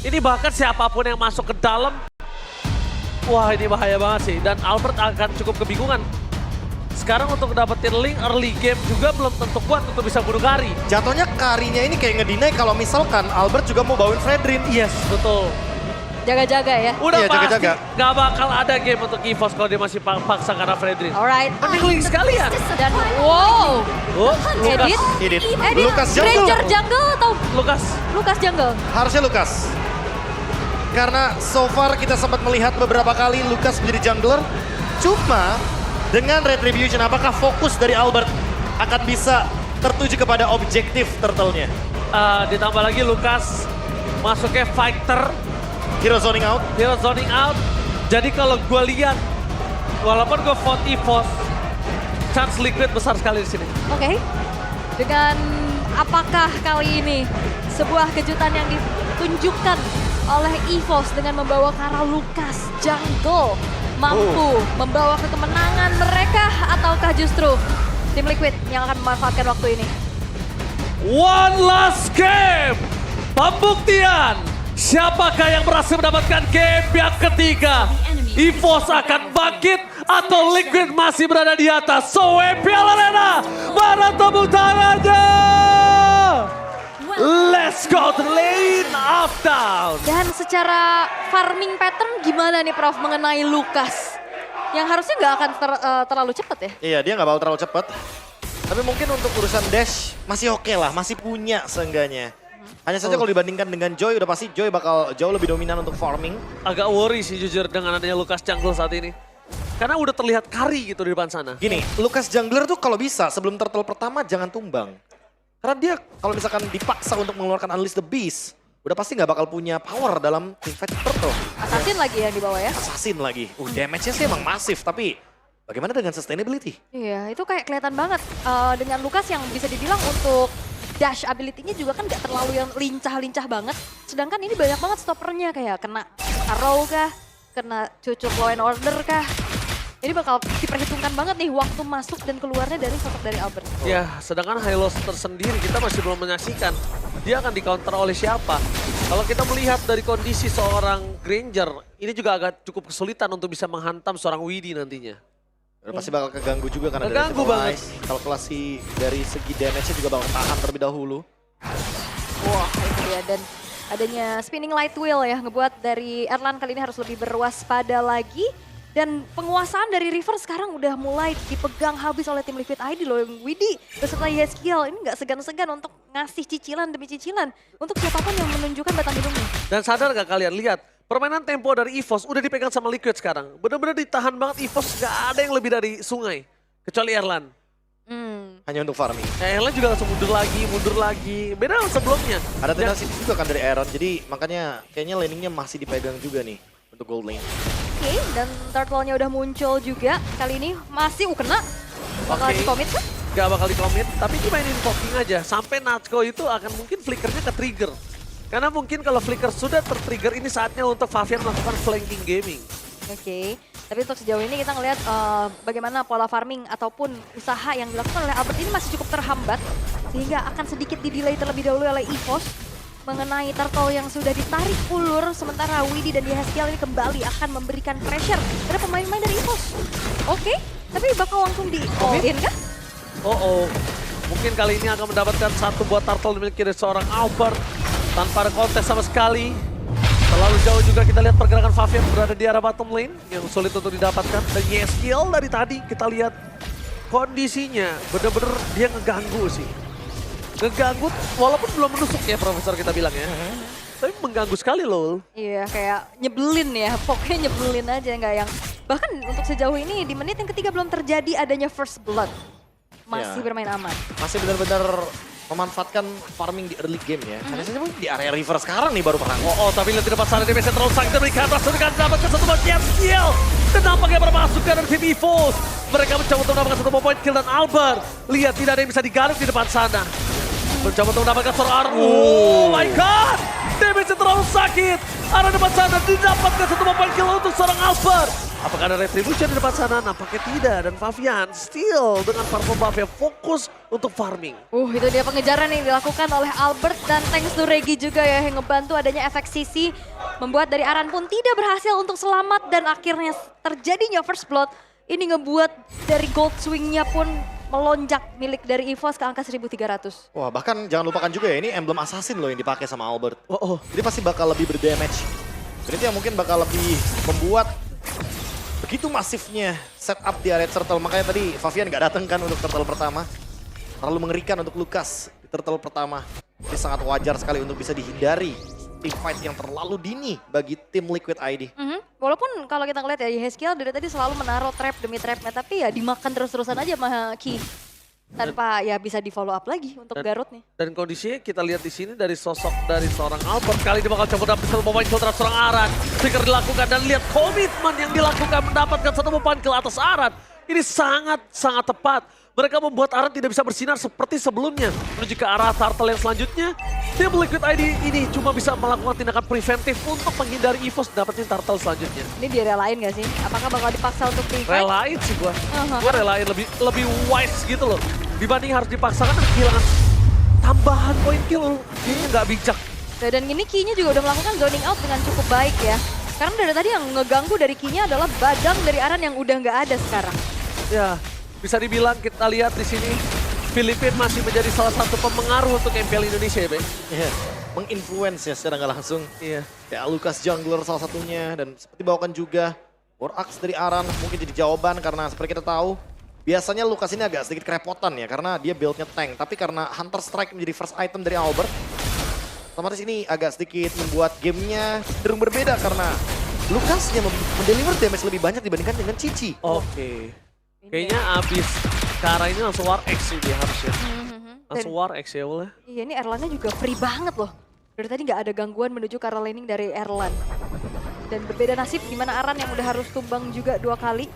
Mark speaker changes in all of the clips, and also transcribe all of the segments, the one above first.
Speaker 1: Ini bahkan siapapun yang masuk ke dalam, wah ini bahaya banget sih. Dan Albert akan cukup kebingungan. Sekarang untuk dapetin link early game juga belum tentu kuat untuk bisa bunuh Kari.
Speaker 2: Jatuhnya Karinya ini kayak ngedinai kalau misalkan Albert juga mau bawain Fredrin.
Speaker 1: Yes, betul.
Speaker 3: Jaga-jaga ya.
Speaker 1: Udah
Speaker 2: Iya,
Speaker 1: pasti
Speaker 2: jaga-jaga.
Speaker 1: nggak bakal ada game untuk EVOS kalau dia masih paksa karena Fredrin.
Speaker 3: Alright.
Speaker 1: Mending link sekalian.
Speaker 3: Dan wow.
Speaker 1: Oh,
Speaker 3: Edit.
Speaker 2: Edit.
Speaker 3: Edit.
Speaker 2: Lucas jungle.
Speaker 3: Ranger jungle atau
Speaker 1: Lukas.
Speaker 3: jungle?
Speaker 2: Harusnya Lucas. Karena so far kita sempat melihat beberapa kali Lucas menjadi jungler. Cuma dengan Retribution apakah fokus dari Albert akan bisa tertuju kepada objektif turtle-nya?
Speaker 1: Ditambah lagi Lukas masuknya fighter.
Speaker 2: Hero zoning out.
Speaker 1: Hero zoning out. Jadi kalau gue lihat, walaupun gue vote EVOS, chance Liquid besar sekali di sini.
Speaker 3: Oke. Dengan apakah kali ini sebuah kejutan yang ditunjukkan oleh EVOS dengan membawa Kara Lucas jungle mampu membawa ke kemenangan mereka ataukah justru tim Liquid yang akan memanfaatkan waktu ini?
Speaker 1: One last game. Pembuktian. Siapakah yang berhasil mendapatkan game yang ketiga? EVOS akan bangkit atau Liquid masih berada di atas? Soe Piala Arena. Mana tepuk tangannya? Let's go to the lane of down.
Speaker 3: Dan secara farming pattern gimana nih Prof mengenai Lucas? Yang harusnya nggak akan terlalu cepat ya?
Speaker 2: Iya, dia nggak bakal terlalu cepat. Tapi mungkin untuk urusan dash masih oke lah, masih punya seenggaknya. Hanya saja kalau dibandingkan dengan Joy, udah pasti Joy bakal jauh lebih dominan untuk farming.
Speaker 1: Agak worry sih jujur dengan adanya Lucas jungle saat ini. Karena udah terlihat Kari gitu di depan sana.
Speaker 2: Gini, Lucas jungler tuh kalau bisa sebelum turtle pertama jangan tumbang. Karena dia kalau misalkan dipaksa untuk mengeluarkan Unleash the Beast, udah pasti nggak bakal punya power dalam teamfight turtle.
Speaker 3: Assassin lagi yang dibawa ya?
Speaker 2: Assassin lagi. Damage-nya sih emang masif, tapi bagaimana dengan sustainability?
Speaker 3: Iya, itu kayak kelihatan banget dengan Lucas yang bisa dibilang untuk dash ability-nya juga kan nggak terlalu yang lincah-lincah banget. Sedangkan ini banyak banget stoppernya kayak kena arrow kah, kena cucuk law and order kah. Ini bakal diperhitungkan banget nih waktu masuk dan keluarnya dari sosok dari Albert.
Speaker 1: Ya, sedangkan Hylos tersendiri kita masih belum menyaksikan. Dia akan di-counter oleh siapa? Kalau kita melihat dari kondisi seorang Granger, ini juga agak cukup kesulitan untuk bisa menghantam seorang Widdy nantinya.
Speaker 2: Udah pasti bakal keganggu juga karena
Speaker 1: Keganggu
Speaker 2: dari
Speaker 1: banget.
Speaker 2: kalkulasi dari segi damage-nya juga bakal tahan terlebih dahulu.
Speaker 3: Wah, itu dia. Dan adanya spinning light wheel ya ngebuat dari Erlan kali ini harus lebih berwaspada lagi. Dan penguasaan dari River sekarang udah mulai dipegang habis oleh tim Liquid ID loh. Widdy beserta Yeskiel ini nggak segan-segan untuk ngasih cicilan demi cicilan untuk siapapun yang menunjukkan batang hidungnya.
Speaker 1: Dan sadar gak kalian lihat, permainan tempo dari EVOS udah dipegang sama Liquid sekarang. Bener-bener ditahan banget EVOS, gak ada yang lebih dari sungai. Kecuali Erlan.
Speaker 2: Hanya untuk farming.
Speaker 1: Erlan juga langsung mundur lagi. Beda dengan sebelumnya.
Speaker 2: Ada tendensi juga kan dari Aaron, jadi makanya kayaknya laningnya masih dipegang juga nih untuk gold lane.
Speaker 3: Oke, dan turtle-nya udah muncul juga. Kali ini masih kena. Bakal
Speaker 1: Oke.
Speaker 3: di-commit kan?
Speaker 1: Gak bakal di-commit, tapi dimainin invoking aja. Sampai Natsuko itu akan mungkin flickernya ke-trigger. Karena mungkin kalau flicker sudah ter-trigger, ini saatnya untuk Favian melakukan flanking gaming.
Speaker 3: Oke, tapi untuk sejauh ini kita ngelihat bagaimana pola farming ataupun usaha yang dilakukan oleh Albert ini masih cukup terhambat. Sehingga akan sedikit di-delay terlebih dahulu oleh EVOS. Mengenai turtle yang sudah ditarik ulur, sementara Widdy dan Yeskiel ini kembali akan memberikan pressure pada pemain-pemain dari EVOS. Oke, tapi bakal langsung di all in kah?
Speaker 1: Mungkin kali ini akan mendapatkan satu buah turtle dimiliki dari seorang Albert. Tanpa ada kontes sama sekali. Terlalu jauh juga kita lihat pergerakan Favian berada di arah bottom lane. Yang sulit untuk didapatkan. Dan Yeskiel dari tadi kita lihat kondisinya bener-bener dia ngeganggu sih. Ngeganggu walaupun belum menusuk ya Profesor kita bilang ya. Tapi mengganggu sekali loh.
Speaker 3: Iya, kayak nyebelin ya. Pokoknya nyebelin aja, nggak yang... Bahkan untuk sejauh ini di menit yang ketiga belum terjadi adanya first blood. Masih bermain aman.
Speaker 2: Masih benar-benar memanfaatkan farming di early game ya. Hanya saja mungkin di area river sekarang nih baru perang.
Speaker 1: Tapi lihat di depan sana dia bisa terlalu sakit diberikan atas dengan mendapatkan satu poin kill. Dan nampaknya bermasukkan dari tim EVOS. Mereka mencoba untuk mendapatkan satu poin kill dan Albert. Lihat tidak ada yang bisa digaruk di depan sana. Mencoba untuk mendapatkan seorang oh my god. Damage terlalu sakit. Arah depan sana didapatkan satu poin kill untuk seorang Albert. Apakah ada retribution di depan sana? Nampaknya tidak. Dan Favian still dengan purple buff yang fokus untuk farming.
Speaker 3: Itu dia pengejaran yang dilakukan oleh Albert dan thanks to Regi juga ya yang ngebantu adanya efek sisi. Membuat dari Aran pun tidak berhasil untuk selamat dan akhirnya terjadinya first blood. Ini ngebuat dari gold swing-nya pun melonjak milik dari EVOS ke angka 1.300.
Speaker 2: Wah, bahkan jangan lupakan juga ya, ini emblem assassin loh yang dipakai sama Albert.
Speaker 1: Oh.
Speaker 2: Jadi pasti bakal lebih berdamage. Dan itu yang mungkin bakal lebih membuat begitu masifnya setup di area turtle. Makanya tadi Favian gak datang kan untuk turtle pertama. Terlalu mengerikan untuk Lucas di turtle pertama. Jadi sangat wajar sekali untuk bisa dihindari team fight yang terlalu dini bagi tim Liquid ID.
Speaker 3: Walaupun kalau kita ngeliat ya, Yeskiel dari tadi selalu menaruh trap demi trapnya, tapi ya dimakan terus-terusan aja sama Ki. Tanpa ya bisa di follow up lagi untuk Garut nih.
Speaker 1: Dan kondisinya kita lihat di sini dari sosok dari seorang Albert. Kali ini bakal coba dapat satu poin kill terhadap seorang Aran. Trigger dilakukan dan lihat komitmen yang dilakukan mendapatkan satu poin kill atas Aran. Ini sangat tepat. Mereka membuat Aran tidak bisa bersinar seperti sebelumnya. Menuju ke arah turtle yang selanjutnya. Tim Liquid ID ini cuma bisa melakukan tindakan preventif untuk menghindari EVOS dapetin turtle selanjutnya.
Speaker 3: Ini dia relain gak sih? Apakah bakal dipaksa untuk team fight?
Speaker 1: Relain sih gua. Gua relain lebih wise gitu loh. Dibanding harus dipaksakan dan kehilangan tambahan poin kill. Ini nggak bijak.
Speaker 3: Dan ini Ki-nya juga udah melakukan zoning out dengan cukup baik ya. Karena dari tadi yang ngeganggu dari Ki-nya adalah badang dari Aran yang udah nggak ada sekarang.
Speaker 1: Ya, bisa dibilang kita lihat di sini Filipina masih menjadi salah satu pemengaruh untuk MPL Indonesia ya, Bang.
Speaker 2: Iya, menginfluence ya secara nggak langsung.
Speaker 1: Iya.
Speaker 2: Ya Lucas Jungler salah satunya dan seperti bawakan juga War Axe dari Aran mungkin jadi jawaban karena seperti kita tahu biasanya Lucas ini agak sedikit kerepotan ya karena dia build-nya tank. Tapi karena Hunter Strike menjadi first item dari Albert, otomatis ini agak sedikit membuat gamenya cenderung berbeda karena Lucasnya mendeliver damage lebih banyak dibandingkan dengan Cici.
Speaker 1: Oke. Kayaknya abis cara ini langsung War X sih dia harusnya. Langsung War X ya boleh.
Speaker 3: Iya ini Erlannya juga free banget loh. Dari tadi nggak ada gangguan menuju ke arah laning dari Erlan. Dan berbeda nasib di mana Aran yang udah harus tumbang juga 2 kali.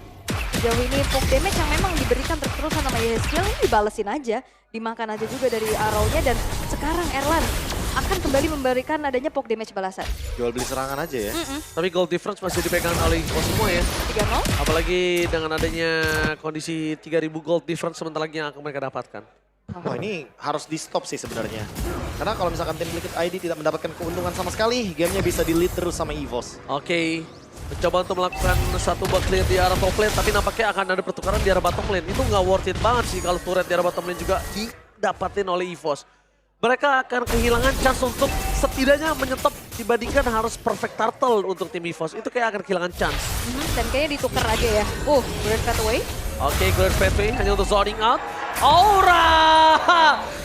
Speaker 3: Sejauh ini poke damage yang memang diberikan terus-terusan sama Yeskiel ini dibalesin aja. Dimakan aja juga dari arrow-nya dan sekarang Erlan akan kembali memberikan adanya poke damage balasan.
Speaker 2: Jual beli serangan aja ya.
Speaker 1: Tapi gold difference masih dipegang oleh EVOS semua ya.
Speaker 3: 3-0.
Speaker 1: Apalagi dengan adanya kondisi 3.000 gold difference sebentar lagi yang akan mereka dapatkan.
Speaker 2: Wah ini harus di stop sih sebenarnya. Karena kalau misalkan tim Liquid ID tidak mendapatkan keuntungan sama sekali, gamenya bisa di lead terus sama EVOS.
Speaker 1: Oke. Mencoba untuk melakukan satu buat clear di arah top lane, tapi nampaknya akan ada pertukaran di arah bottom lane. Itu nggak worth it banget sih kalau turret di arah bottom lane juga didapatin oleh EVOS. Mereka akan kehilangan chance untuk setidaknya menyetop dibandingkan harus perfect turtle untuk tim EVOS. Itu kayak akan kehilangan chance.
Speaker 3: Dan kayaknya ditukar aja ya. Grand cut away.
Speaker 1: Oke, Grand Pathway hanya untuk zoning out. Aura!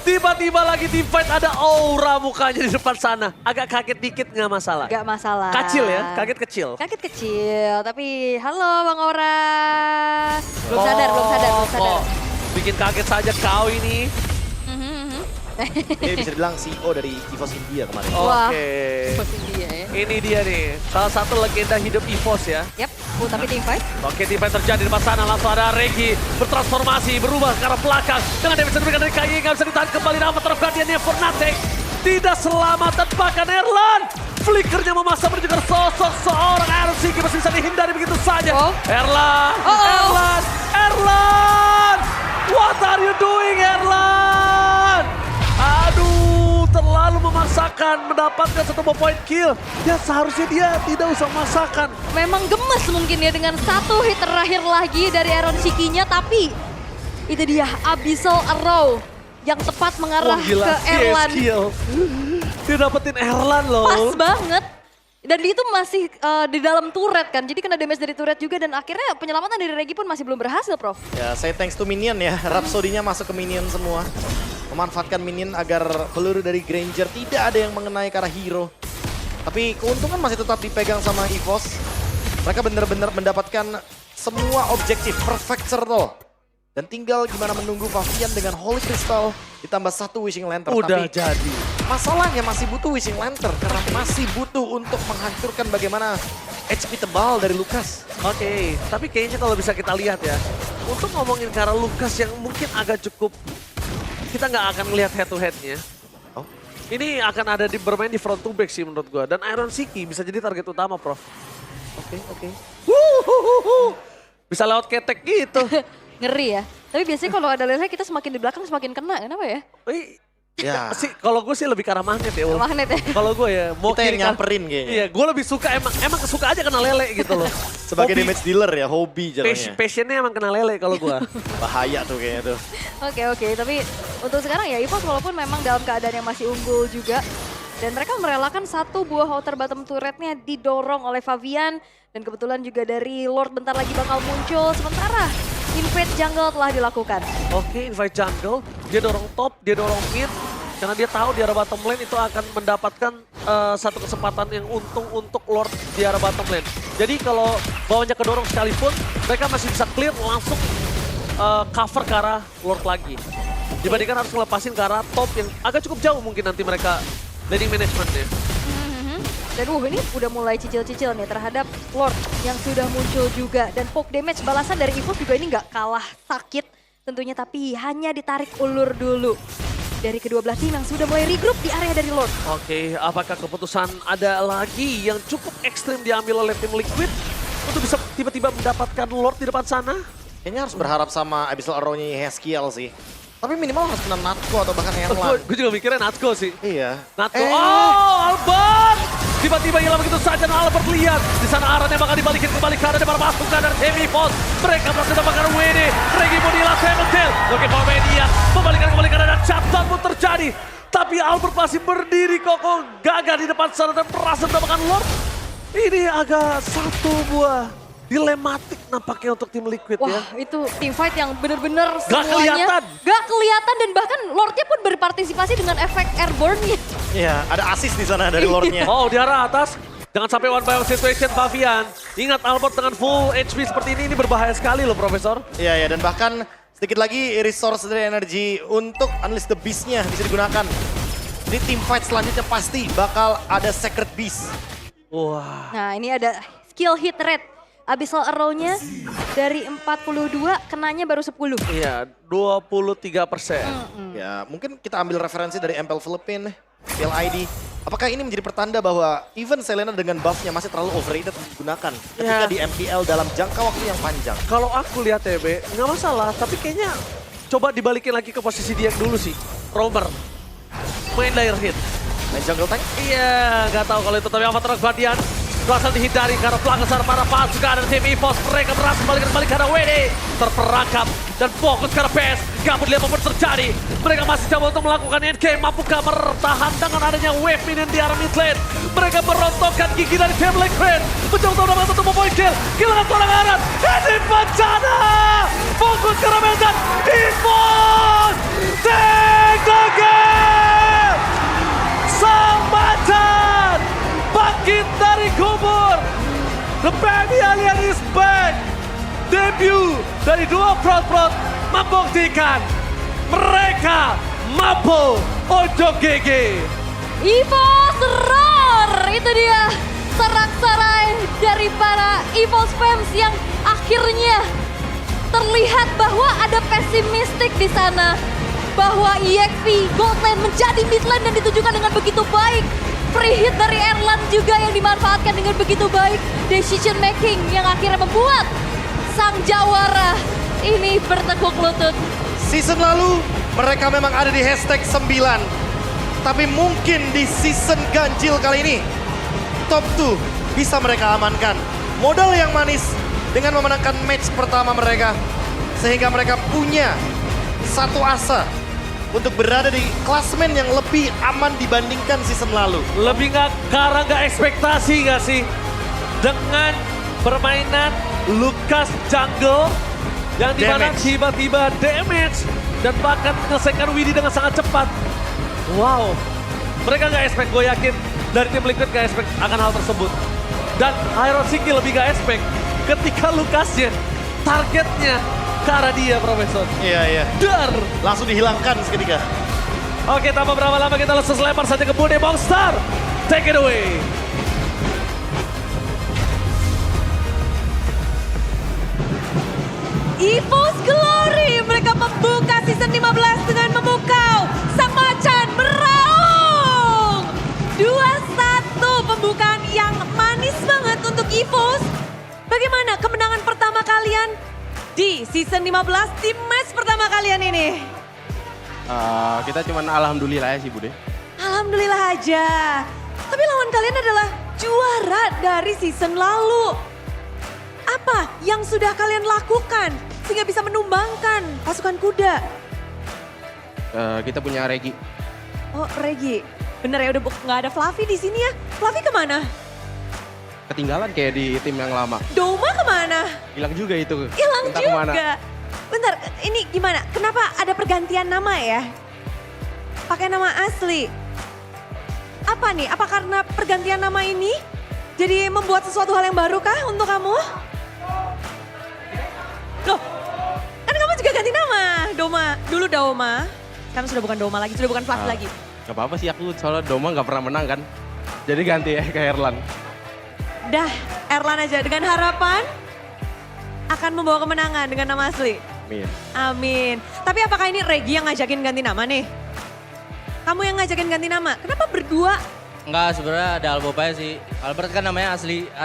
Speaker 1: Tiba-tiba lagi team fight ada aura mukanya di depan sana. Agak kaget dikit nggak masalah.
Speaker 3: Gak masalah.
Speaker 1: Kecil ya, kaget kecil.
Speaker 3: Kaget kecil, tapi halo Bang Aura. Belum sadar.
Speaker 1: Bikin kaget saja kau ini.
Speaker 2: Ini bisa dibilang CEO dari EVOS India kemarin.
Speaker 3: Wah,
Speaker 1: Oke.
Speaker 3: posisi dia ya.
Speaker 1: Ini dia nih, salah satu legenda hidup EVOS ya.
Speaker 3: Yap, tapi team fight.
Speaker 1: Oke, team fight terjadi di depan sana. Langsung ada Regi bertransformasi, berubah ke arah belakang. Dengan damage diberikan dari KY, nggak bisa ditahan kembali. Nama terhadap Guardian-nya for nothing. Tidak selamat dan bahkan Erlan. Flickernya memasang menuju ke sosok seorang RCG masih bisa dihindari begitu saja. Erlan, Erlan. What are you doing Erlan? Aduh, terlalu memaksakan mendapatkan satu point kill. Ya seharusnya dia tidak usah memaksakan.
Speaker 3: Memang gemes mungkin ya dengan satu hit terakhir lagi dari Aaron Shiki-nya, tapi itu dia Abyssal Arrow yang tepat mengarah ke Erlan.
Speaker 1: Dia dapetin Erlan loh.
Speaker 3: Pas banget. Dan itu masih di dalam turret kan, jadi kena damage dari turret juga dan akhirnya penyelamatan dari Regi pun masih belum berhasil, Prof.
Speaker 2: Ya, saya thanks to minion ya, Rhapsody-nya masuk ke minion semua. Memanfaatkan minion agar peluru dari Granger tidak ada yang mengenai ke arah hero. Tapi keuntungan masih tetap dipegang sama EVOS. Mereka benar-benar mendapatkan semua objektif perfect circle. Dan tinggal gimana menunggu Favian dengan Holy Crystal ditambah satu Wishing Lantern.
Speaker 1: Udah
Speaker 2: tapi
Speaker 1: jadi.
Speaker 2: masalahnya masih butuh Wishing Lantern karena masih butuh untuk menghancurkan bagaimana HP tebal dari Lucas.
Speaker 1: Oke, tapi kayaknya kalau bisa kita lihat ya, untuk ngomongin ke arah Lucas yang mungkin agak cukup, kita nggak akan melihat head to headnya.
Speaker 2: Oh.
Speaker 1: Ini akan ada bermain di front to back sih menurut gua. Dan Iron Shiki bisa jadi target utama, Prof.
Speaker 2: Oke.
Speaker 1: Bisa lewat ketek gitu.
Speaker 3: Ngeri ya. Tapi biasanya kalau ada Lele kita semakin di belakang semakin kena, kenapa ya?
Speaker 1: Wih,
Speaker 2: Ya.
Speaker 1: sih kalau gue sih lebih ke arah magnet ya. Ul.
Speaker 3: Magnet ya.
Speaker 1: Kalau gue ya mau
Speaker 2: Kita yang
Speaker 1: kiri kan-
Speaker 2: nyamperin kayaknya.
Speaker 1: Iya, gue lebih suka emang suka aja kena lele gitu loh.
Speaker 2: Sebagai
Speaker 1: Hobi-
Speaker 2: damage dealer ya, hobi jalannya.
Speaker 1: Passionnya emang kena lele kalau gue.
Speaker 2: Bahaya tuh kayaknya tuh.
Speaker 3: Oke, tapi untuk sekarang ya EVOS walaupun memang dalam keadaan yang masih unggul juga. Dan mereka merelakan satu buah outer bottom turretnya didorong oleh Fabian. Dan kebetulan juga dari Lord bentar lagi bakal muncul. Sementara invade jungle telah dilakukan.
Speaker 1: Oke, invite jungle, dia dorong top, dia dorong mid. Karena dia tahu di arah bottom lane itu akan mendapatkan satu kesempatan yang untung untuk Lord di arah bottom lane. Jadi kalau bawahnya kedorong sekalipun, mereka masih bisa clear langsung cover ke arah Lord lagi. Dibandingkan harus ngelepasin ke arah top yang agak cukup jauh mungkin nanti mereka laning managementnya.
Speaker 3: Dan ini udah mulai cicil-cicil nih terhadap Lord yang sudah muncul juga. Dan poke damage balasan dari EVOS juga ini nggak kalah sakit tentunya. Tapi hanya ditarik ulur dulu dari kedua belah tim yang sudah mulai regroup di area dari Lord.
Speaker 1: Oke, apakah keputusan ada lagi yang cukup ekstrim diambil oleh tim Liquid untuk bisa tiba-tiba mendapatkan Lord di depan sana?
Speaker 2: Kayaknya harus berharap sama Abyssal Arrow-nya Heskiel sih. Tapi minimal harus kena Natko atau bahkan Erlang.
Speaker 1: Gue juga mikirnya Natko sih.
Speaker 2: Iya.
Speaker 1: Natko, oh Albert! Tiba-tiba hilang begitu saja dan Albert lihat. Di sana arahnya bakal dibalikin kembali ke arah para pasukan dari Hemifos. Mereka berhasil mendapatkan WD. Regi Modila Seventel. Oke, Palmenia membalikan kembali ke arah dan shutdown pun terjadi. Tapi Albert masih berdiri kokoh gagah di depan sana dan berhasil mendapatkan Lord. Ini agak satu buah dilematik nampaknya untuk tim Liquid ya.
Speaker 3: Wah, itu team fight yang bener-bener
Speaker 1: Gak kelihatan.
Speaker 3: gak kelihatan dan bahkan Lordnya pun berpartisipasi dengan efek airborne-nya.
Speaker 2: Iya, ada assist di sana dari Lordnya.
Speaker 1: Oh, di arah atas. Jangan sampai one by one situation, Fabian. Ingat Albert dengan full HP seperti ini berbahaya sekali loh, Profesor.
Speaker 2: Iya, iya, dan bahkan sedikit lagi resource dari energi untuk Unleash the Beast-nya bisa digunakan. Di team fight selanjutnya pasti bakal ada Sacred Beast.
Speaker 1: Wah.
Speaker 3: Nah, ini ada skill hit rate. Abyssal Arrow-nya dari 42 kenanya baru 10.
Speaker 1: Iya, 23%.
Speaker 2: Ya, mungkin kita ambil referensi dari MPL Philippines, PLID. Apakah ini menjadi pertanda bahwa even Selena dengan buff-nya masih terlalu overrated untuk digunakan ketika
Speaker 1: Ya.
Speaker 2: di MPL dalam jangka waktu yang panjang?
Speaker 1: Kalau aku lihat ya, Be, nggak masalah. Tapi kayaknya coba dibalikin lagi ke posisi dia yang dulu sih. Roamer. Main layer hit.
Speaker 2: Main jungle tank?
Speaker 1: Iya, nggak tahu kalau itu. Tapi Avatar Guardian berhasil dihindari karena pelanggaran para pasukan dari tim EVOS. Mereka berhasil kembali karena WD. Terperangkap dan fokus karena PS. Gak peduli apapun terjadi. Mereka masih coba untuk melakukan endgame. Mampukah bertahan dengan adanya wave minion di arah mid lane. Mereka merontokkan gigi dari tim Liquid. Mencoba untuk mendapatkan satu point kill. Kehilangan seorang Aran. Ini bencana. Fokus ke Rameldan. EVOS. Take the game. Sang macan. Bangkit dari kubur. The Baby Alien is back. Debut dari dua front membuktikan mereka mampu untuk GG.
Speaker 3: EVOS Roar! Itu dia sorak-sorai dari para EVOS fans yang akhirnya terlihat bahwa ada pesimistik di sana. Bahwa EXP Gold Lane menjadi mid lane dan ditujukan dengan begitu baik. Free hit dari Erlang juga yang dimanfaatkan dengan begitu baik. Decision making yang akhirnya membuat sang jawara ini bertekuk lutut.
Speaker 2: Season lalu mereka memang ada di hashtag 9. Tapi mungkin di season ganjil kali ini top 2 bisa mereka amankan. Modal yang manis dengan memenangkan match pertama mereka. Sehingga mereka punya satu asa untuk berada di klasmen yang lebih aman dibandingkan season lalu.
Speaker 1: Lebih nggak karena nggak ekspektasi nggak sih dengan permainan Lucas Jungle yang dimana
Speaker 2: Damage.
Speaker 1: tiba-tiba damage dan bahkan menyelesaikan Widdy dengan sangat cepat. Wow, mereka nggak expect, gue yakin dari tim Liquid nggak expect akan hal tersebut. Dan Iron Siki lebih nggak expect ketika Lucasnya targetnya ke arah dia, Profesor.
Speaker 2: Iya, iya.
Speaker 1: Dar.
Speaker 2: Langsung dihilangkan seketika.
Speaker 1: Oke, tanpa berapa lama kita langsung lempar saja ke Bude Monster. Take it away.
Speaker 3: EVOS Glory, mereka membuka season 15 dengan memukau sang macan meraung. 2-1 pembukaan yang manis banget untuk EVOS.
Speaker 4: bagaimana kemenangan pertama kalian di season 15 di match pertama kalian ini?
Speaker 5: Kita cuman alhamdulillah ya sih Bude.
Speaker 4: Alhamdulillah aja. Tapi lawan kalian adalah juara dari season lalu. Apa yang sudah kalian lakukan sehingga bisa menumbangkan pasukan kuda?
Speaker 5: Kita punya Regi.
Speaker 4: Oh Regi, bener ya udah nggak ada Fluffy di sini ya. Fluffy kemana?
Speaker 5: Ketinggalan kayak di tim yang lama.
Speaker 4: Doma kemana?
Speaker 5: Hilang juga itu.
Speaker 4: Hilang
Speaker 5: Entah
Speaker 4: juga.
Speaker 5: kemana.
Speaker 4: Bentar, ini gimana? Kenapa ada pergantian nama ya? Pakai nama asli. Apa nih? Apa karena pergantian nama ini jadi membuat sesuatu hal yang baru kah untuk kamu? Loh, kan kamu juga ganti nama. Doma, dulu Doma. Sekarang sudah bukan Doma lagi, sudah bukan Fluffy lagi.
Speaker 5: Gak apa-apa sih aku soalnya Doma gak pernah menang kan. Jadi ganti ya ke Erlan.
Speaker 4: Dah, Erlan aja dengan harapan akan membawa kemenangan dengan nama asli.
Speaker 5: Amin.
Speaker 4: Amin. Tapi apakah ini Regi yang ngajakin ganti nama nih? Kamu yang ngajakin ganti nama. Kenapa berdua?
Speaker 6: Enggak, sebenarnya ada Albopanya sih. Albert kan namanya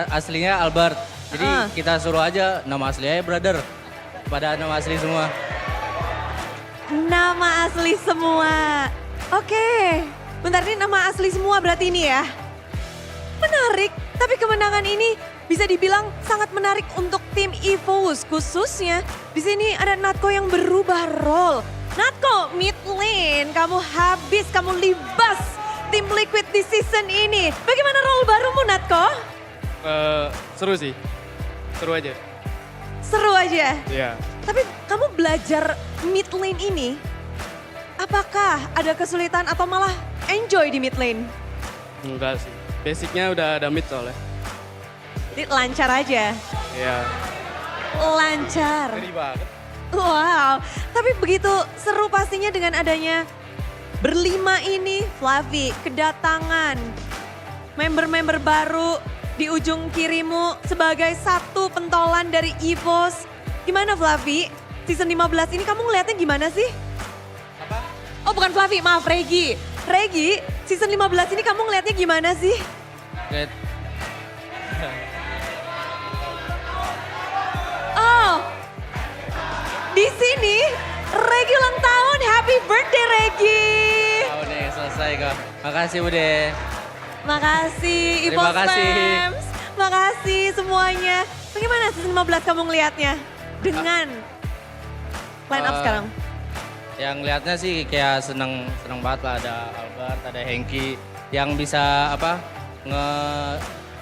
Speaker 6: aslinya Albert. Jadi kita suruh aja nama asli aja brother. Pada nama asli semua.
Speaker 4: Nama asli semua. Oke. Bentar, ini nama asli semua berarti ini ya. Menarik, tapi kemenangan ini bisa dibilang sangat menarik untuk tim EVOS. Khususnya di sini ada Natko yang berubah role. Natko, mid lane, kamu habis, kamu libas tim Liquid di season ini. Bagaimana role barumu Natko?
Speaker 7: Seru sih, seru aja.
Speaker 4: Seru aja.
Speaker 7: Iya.
Speaker 4: Tapi kamu belajar mid lane ini, apakah ada kesulitan atau malah enjoy di mid lane?
Speaker 7: Enggak sih, basicnya udah ada mid soalnya.
Speaker 4: Jadi lancar aja.
Speaker 7: Iya.
Speaker 4: Lancar.
Speaker 7: Ngeri banget.
Speaker 4: Wow, tapi begitu seru pastinya dengan adanya berlima ini. Fluffy, kedatangan member-member baru di ujung kirimu sebagai satu pentolan dari EVOS. Gimana Fluffy? Season 15 ini kamu ngeliatnya gimana sih?
Speaker 6: Apa?
Speaker 4: Oh bukan Fluffy, maaf Regi. Regi, season 15 ini kamu ngeliatnya gimana sih?
Speaker 6: Lihat,
Speaker 4: Oh, di sini Regi ulang tahun. Happy birthday Regi.
Speaker 6: tahu nih selesai kok. Makasih Bude.
Speaker 4: Makasih
Speaker 6: Terima
Speaker 4: EVOS
Speaker 6: kasih.
Speaker 4: Fams. Makasih semuanya. Bagaimana season 15 kamu ngelihatnya? Dengan line up
Speaker 6: Eh,
Speaker 4: sekarang.
Speaker 6: Yang lihatnya sih kayak seneng banget lah, ada Albert, ada Hengki yang bisa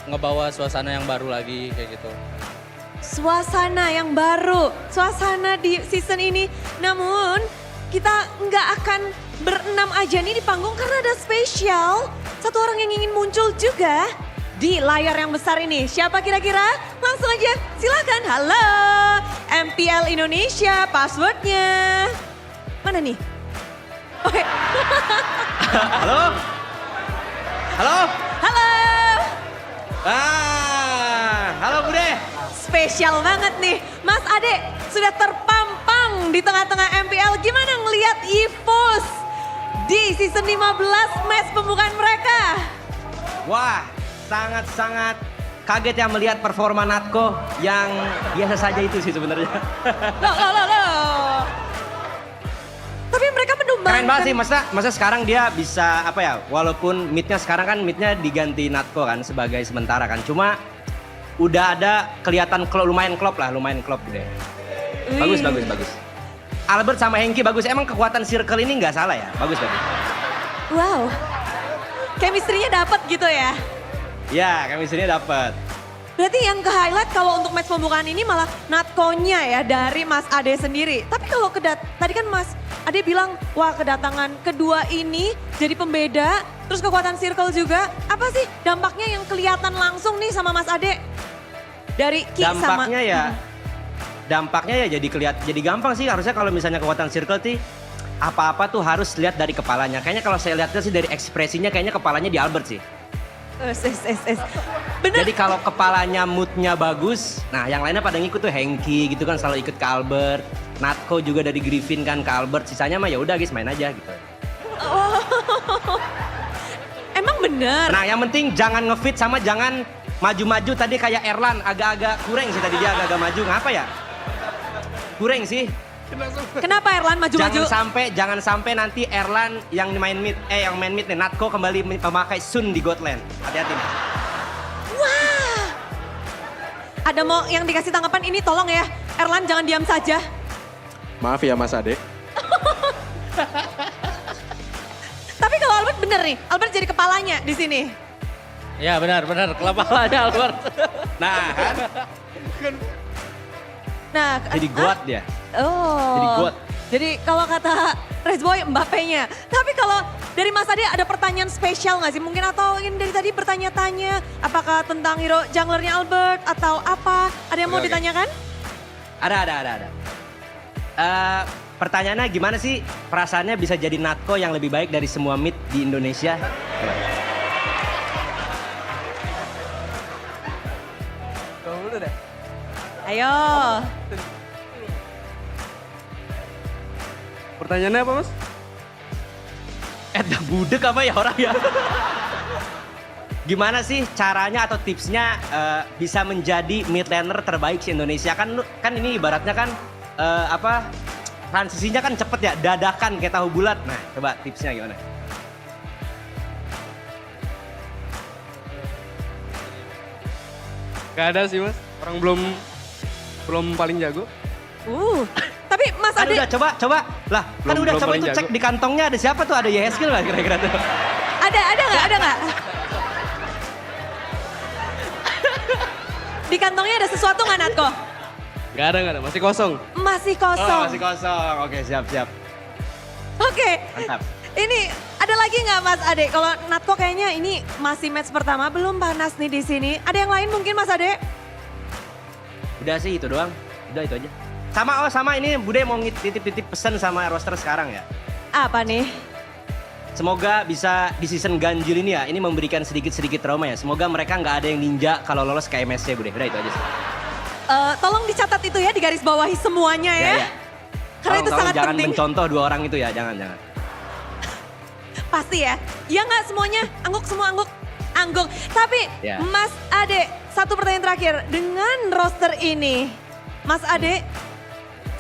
Speaker 6: ngebawa suasana yang baru lagi kayak gitu.
Speaker 4: Suasana yang baru, suasana di season ini. Namun kita nggak akan berenam aja nih di panggung karena ada spesial. Satu orang yang ingin muncul juga di layar yang besar ini. Siapa kira-kira? Langsung aja silakan. Halo MPL Indonesia, passwordnya. Mana nih? Oke.
Speaker 6: Halo? Halo?
Speaker 4: Halo.
Speaker 6: Halo Bude.
Speaker 4: Spesial banget nih. Mas Ade sudah terpampang di tengah-tengah MPL. Gimana ngelihat EVOS di season 15 match pembukaan mereka?
Speaker 8: Wah, sangat-sangat kaget ya melihat performa Natko yang biasa saja itu sih sebenarnya.
Speaker 4: Loh. Tapi mereka menumbangkan.
Speaker 8: Keren banget sih, masa sekarang dia bisa apa ya, walaupun midnya sekarang kan midnya diganti Natko kan sebagai sementara kan. Cuma udah ada kelihatan lumayan klop deh. Bagus. Albert sama Hengki bagus, emang kekuatan circle ini nggak salah ya, bagus.
Speaker 4: Wow, chemistry-nya dapat gitu ya.
Speaker 8: Ya, chemistry-nya dapat.
Speaker 4: Berarti yang ke-highlight kalau untuk match pembukaan ini malah Natko-nya ya dari Mas Ade sendiri. Tapi kalau tadi kan Mas Ade bilang, wah kedatangan kedua ini jadi pembeda, terus kekuatan circle juga. Apa sih dampaknya yang kelihatan langsung nih sama Mas Ade? Dari Ki sama...
Speaker 8: Dampaknya ya jadi gampang sih, harusnya kalau misalnya kekuatan circle sih apa-apa tuh harus lihat dari kepalanya. Kayaknya kalau saya lihatnya sih dari ekspresinya kayaknya kepalanya di Albert sih.
Speaker 4: Bener.
Speaker 8: Jadi kalau kepalanya moodnya bagus, nah yang lainnya pada ngikut tuh Hengki gitu kan selalu ikut ke Albert. Natko juga dari Griffin kan ke Albert, sisanya mah ya udah guys main aja gitu.
Speaker 4: Oh. Emang bener?
Speaker 8: Nah yang penting jangan ngefit sama jangan maju-maju tadi kayak Erlan agak-agak kurang sih tadi dia agak-agak maju. Ngapa ya? Kurang sih.
Speaker 4: Kenapa Erlan maju-maju?
Speaker 8: Jangan sampai nanti Erlan yang main mid nih Natko kembali memakai Sun di Godland. Hati-hati nih.
Speaker 4: Wah. Ada mau yang dikasih tanggapan ini tolong ya. Erlan jangan diam saja.
Speaker 5: Maaf ya Mas Ade.
Speaker 4: Tapi kalau Albert bener nih, Albert jadi kepalanya di sini.
Speaker 6: Ya benar, kepalanya Albert.
Speaker 8: Nah kan,
Speaker 4: Nah,
Speaker 8: jadi God dia.
Speaker 4: Oh.
Speaker 8: Jadi God.
Speaker 4: Jadi kalau kata Resboy Mbappe-nya. Tapi kalau dari Mas Ade ada pertanyaan spesial nggak sih? Mungkin atau ingin dari tadi bertanya-tanya apakah tentang hero junglernya Albert atau apa? Ada yang mau
Speaker 8: Oke.
Speaker 4: ditanyakan?
Speaker 8: Ada. Pertanyaannya gimana sih perasaannya bisa jadi Natko yang lebih baik dari semua mid di Indonesia?
Speaker 4: Ayo.
Speaker 7: Pertanyaannya apa Mas?
Speaker 8: Budek apa ya orang ya? Gimana sih caranya atau tipsnya bisa menjadi mid laner terbaik di Indonesia? Kan ini ibaratnya kan transisinya kan cepet ya, dadakan kayak tahu bulat. Nah, coba tipsnya gimana?
Speaker 7: Gak ada sih Mas. Orang belum paling jago.
Speaker 4: Tapi Mas
Speaker 8: Kan
Speaker 4: Ade
Speaker 8: udah coba. Lah, kan
Speaker 7: Belum
Speaker 8: udah coba
Speaker 7: paling
Speaker 8: itu cek
Speaker 7: jago.
Speaker 8: di kantongnya ada siapa tuh? Ada Yeskil nggak kira-kira tuh?
Speaker 4: ada nggak? Di kantongnya ada sesuatu nggak Natko?
Speaker 7: Gak ada, masih kosong.
Speaker 4: Masih kosong.
Speaker 8: Masih kosong. Oke, siap.
Speaker 4: Oke.
Speaker 8: Mantap.
Speaker 4: Ini ada lagi nggak Mas Ade? Kalau Natko kayaknya ini masih match pertama, belum panas nih di sini. Ada yang lain mungkin Mas Ade?
Speaker 8: Udah sih itu doang. Udah itu aja. Sama ini Bude mau titip-titip pesan sama roster sekarang ya.
Speaker 4: Apa nih?
Speaker 8: Semoga bisa di season ganjil ini ya, ini memberikan sedikit-sedikit trauma ya. Semoga mereka nggak ada yang ninja kalau lolos ke MSC Bude. Udah itu aja sih.
Speaker 4: Tolong dicatat itu ya, digaris bawahi semuanya ya.
Speaker 8: Ya.
Speaker 4: Karena itu
Speaker 8: Tolong
Speaker 4: sangat
Speaker 8: jangan
Speaker 4: penting.
Speaker 8: mencontoh dua orang itu ya, jangan.
Speaker 4: Pasti ya. Iya nggak semuanya? Semua angguk. Tapi
Speaker 8: Ya.
Speaker 4: Mas Ade, satu pertanyaan terakhir. Dengan roster ini, Mas Ade,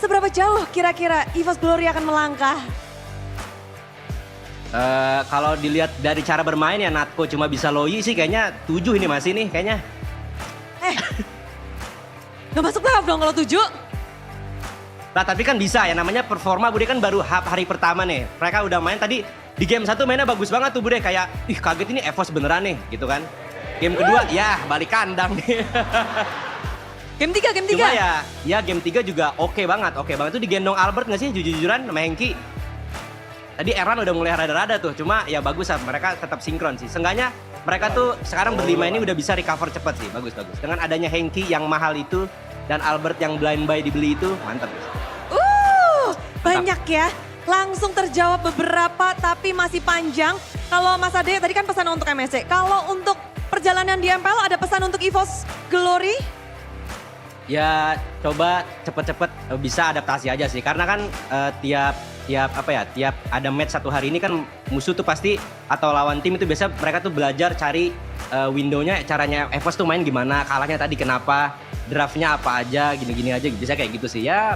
Speaker 4: seberapa jauh kira-kira EVOS Glory akan melangkah?
Speaker 8: Kalau dilihat dari cara bermain ya Natko cuma bisa Loi sih kayaknya 7 ini masih nih kayaknya.
Speaker 4: Gak masuk playoff dong kalau 7?
Speaker 8: Nah tapi kan bisa ya, namanya performa Bude kan baru hari pertama nih. Mereka udah main tadi di game 1 mainnya bagus banget tuh Bude, kayak ih kaget ini EVOS beneran nih gitu kan. Game kedua ya balik kandang nih.
Speaker 4: Game 3.
Speaker 8: Cuma ya game 3 juga oke banget tuh digendong Albert nggak sih jujur-jujuran sama Hengki. Tadi Erlan udah mulai rada-rada tuh, cuma ya bagus lah mereka tetap sinkron sih. Seenggaknya mereka tuh sekarang berlima ini udah bisa recover cepat sih, bagus. Dengan adanya Hengki yang mahal itu dan Albert yang blind buy dibeli itu mantap.
Speaker 4: Banyak ya. Langsung terjawab beberapa tapi masih panjang. Kalau Mas Ade tadi kan pesan untuk MSC. Kalau untuk perjalanan di MPL ada pesan untuk EVOS Glory?
Speaker 8: Ya coba cepet-cepet bisa adaptasi aja sih, karena kan tiap ada match satu hari ini kan musuh tuh pasti atau lawan tim itu biasa mereka tuh belajar cari windownya, caranya EVOS tuh main gimana, kalahnya tadi kenapa, draftnya apa aja, gini-gini aja, bisa kayak gitu sih ya,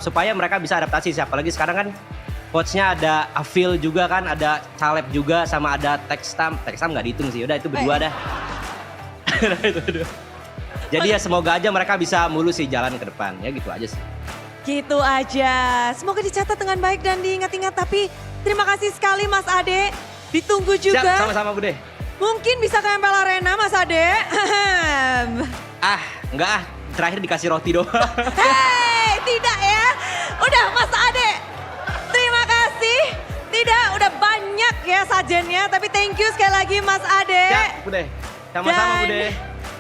Speaker 8: supaya mereka bisa adaptasi sih. Apalagi sekarang kan coachnya ada Afil juga kan, ada Caleb juga, sama ada Textam nggak dihitung sih, udah itu berdua dah. Jadi ya semoga aja mereka bisa mulus sih jalan ke depan, ya gitu aja sih.
Speaker 4: Gitu aja. Semoga dicatat dengan baik dan diingat-ingat. Tapi terima kasih sekali Mas Ade. Ditunggu juga.
Speaker 8: Siap, sama-sama Bude.
Speaker 4: Mungkin bisa ke MPL Arena Mas Ade.
Speaker 8: Enggak terakhir dikasih roti doang.
Speaker 4: Hei, tidak ya. Udah Mas Ade. Terima kasih. Tidak, udah banyak ya sajennya. Tapi thank you sekali lagi Mas Ade.
Speaker 8: Siap Bude, sama-sama
Speaker 4: Dan
Speaker 8: Bude.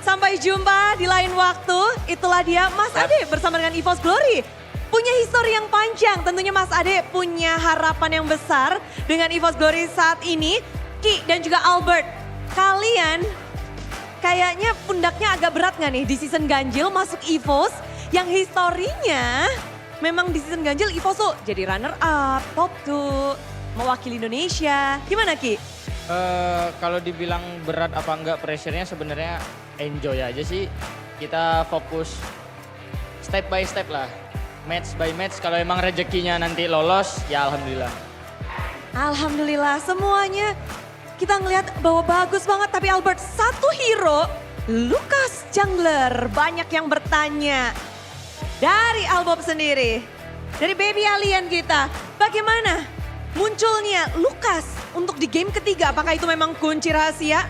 Speaker 4: sampai jumpa di lain waktu. Itulah dia Mas Ade bersama dengan EVOS Glory. Punya histori yang panjang, tentunya Mas Ade punya harapan yang besar dengan EVOS Glory saat ini. Ki dan juga Albert, kalian kayaknya pundaknya agak berat nggak nih di season ganjil masuk EVOS yang historinya memang di season ganjil EVOS tuh jadi runner up, top 2, mewakili Indonesia. Gimana Ki?
Speaker 9: Kalau dibilang berat apa enggak pressure-nya sebenarnya enjoy aja sih. Kita fokus step by step lah. Match by match, kalau emang rezekinya nanti lolos, ya alhamdulillah.
Speaker 4: Alhamdulillah semuanya kita ngelihat bahwa bagus banget. Tapi Albert, satu hero, Lucas Jungler. Banyak yang bertanya dari Albob sendiri. Dari baby alien kita, bagaimana munculnya Lucas untuk di game ketiga? Apakah itu memang kunci rahasia?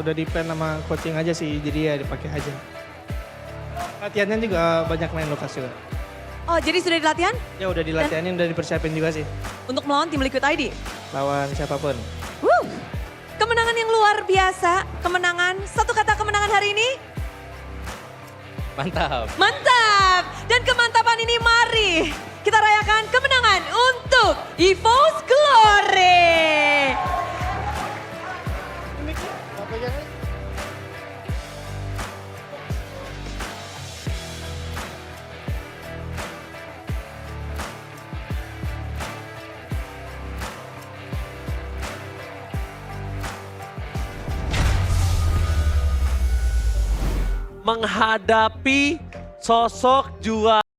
Speaker 10: Udah di plan sama coaching aja sih, jadi ya dipakai aja. Latihannya juga banyak main Lucas juga.
Speaker 4: Oh, jadi sudah dilatihan
Speaker 10: Ya udah dilatihanin, udah dipersiapin juga sih.
Speaker 4: untuk melawan tim Liquid ID?
Speaker 10: Lawan siapapun.
Speaker 4: Wuh, kemenangan yang luar biasa. Kemenangan, satu kata kemenangan hari ini?
Speaker 6: Mantap.
Speaker 4: Mantap! Dan kemantapan ini mari kita rayakan kemenangan untuk EVOS Glory.
Speaker 1: Menghadapi sosok juara